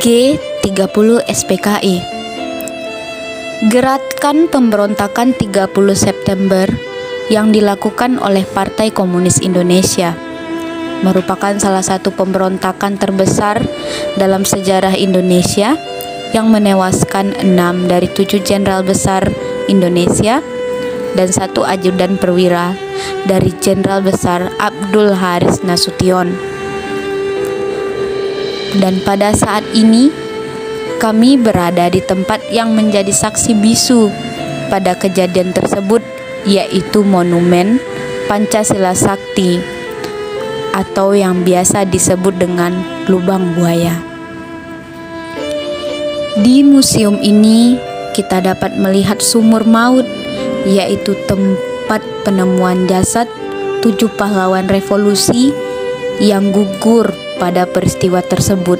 G30 SPKI. Gerakan pemberontakan 30 September yang dilakukan oleh Partai Komunis Indonesia merupakan salah satu pemberontakan terbesar dalam sejarah Indonesia yang menewaskan 6 dari 7 jenderal besar Indonesia dan 1 ajudan perwira dari Jenderal Besar Abdul Haris Nasution. Dan pada saat ini kami berada di tempat yang menjadi saksi bisu pada kejadian tersebut, yaitu Monumen Pancasila Sakti atau yang biasa disebut dengan Lubang Buaya. Di museum ini kita dapat melihat sumur maut, yaitu tempat penemuan jasad 7 pahlawan revolusi yang gugur pada peristiwa tersebut.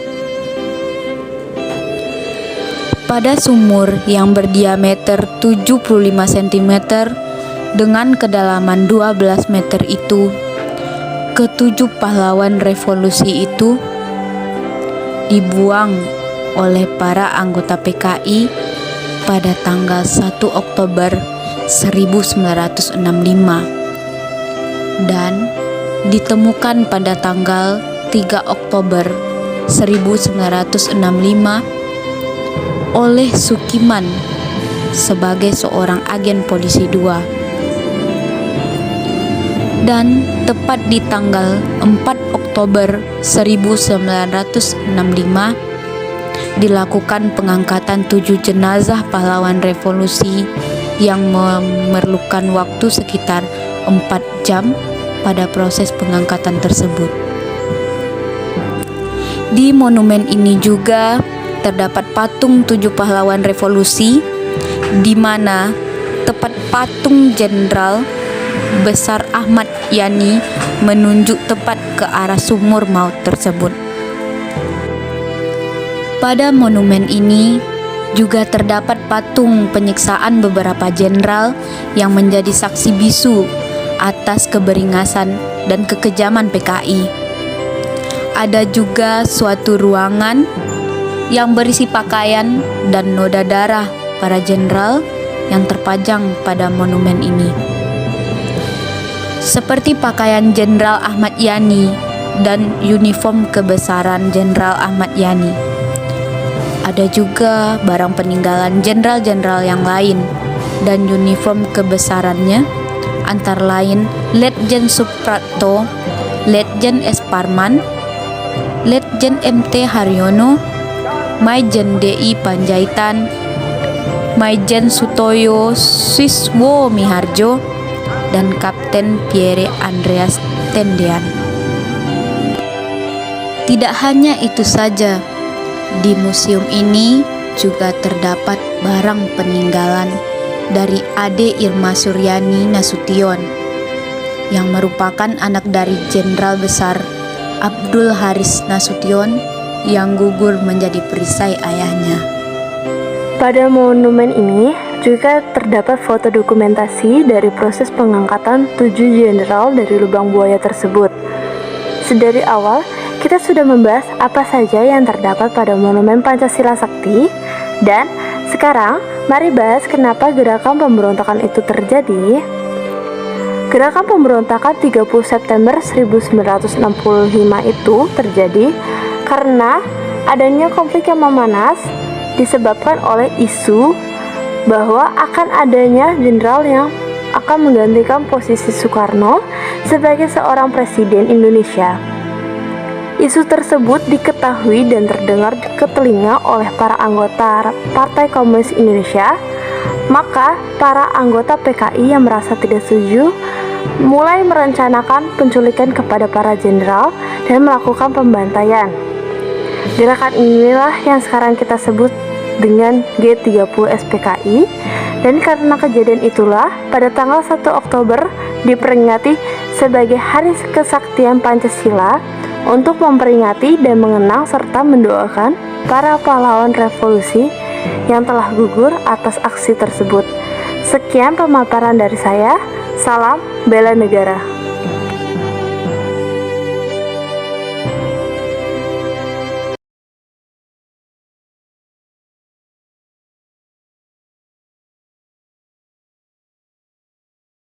Pada sumur yang berdiameter 75 cm dengan kedalaman 12 meter itu, ke-7 pahlawan revolusi itu dibuang oleh para anggota PKI pada tanggal 1 Oktober 1965 dan ditemukan pada tanggal 3 Oktober 1965 oleh Sukiman sebagai seorang agen polisi 2. Dan tepat di tanggal 4 Oktober 1965 dilakukan pengangkatan 7 jenazah pahlawan revolusi yang memerlukan waktu sekitar 4 jam pada proses pengangkatan tersebut. Di monumen ini juga terdapat patung 7 pahlawan revolusi, di mana tepat patung Jenderal Besar Ahmad Yani menunjuk tepat ke arah sumur maut tersebut. Pada monumen ini juga terdapat patung penyiksaan beberapa jenderal yang menjadi saksi bisu atas keberingasan dan kekejaman PKI. Ada juga suatu ruangan yang berisi pakaian dan noda darah para jenderal yang terpajang pada monumen ini. Seperti pakaian Jenderal Ahmad Yani dan uniform kebesaran Jenderal Ahmad Yani. Ada juga barang peninggalan jenderal-jenderal yang lain dan uniform kebesarannya, antara lain Letjen Suprapto, Letjen S. Parman, Letjen MT Haryono, Maijen DI Panjaitan, Maijen Sutoyo Siswo Miharjo, dan Kapten Pierre Andreas Tendean. Tidak hanya itu saja, di museum ini juga terdapat barang peninggalan dari Ade Irma Suryani Nasution yang merupakan anak dari Jenderal Besar Abdul Haris Nasution yang gugur menjadi perisai ayahnya. Pada monumen ini juga terdapat foto dokumentasi dari proses pengangkatan 7 jenderal dari Lubang Buaya tersebut. Sedari awal, kita sudah membahas apa saja yang terdapat pada Monumen Pancasila Sakti, dan sekarang mari bahas kenapa gerakan pemberontakan itu terjadi. Gerakan pemberontakan 30 September 1965 itu terjadi karena adanya konflik yang memanas disebabkan oleh isu bahwa akan adanya jenderal yang akan menggantikan posisi Soekarno sebagai seorang presiden Indonesia. Isu tersebut diketahui dan terdengar ke telinga oleh para anggota Partai Komunis Indonesia. Maka para anggota PKI yang merasa tidak setuju mulai merencanakan penculikan kepada para jenderal dan melakukan pembantaian. Gerakan inilah yang sekarang kita sebut dengan G30 SPKI, dan karena kejadian itulah pada tanggal 1 Oktober diperingati sebagai Hari Kesaktian Pancasila untuk memperingati dan mengenang serta mendoakan para pahlawan revolusi yang telah gugur atas aksi tersebut. Sekian pemaparan dari saya. Salam bela negara.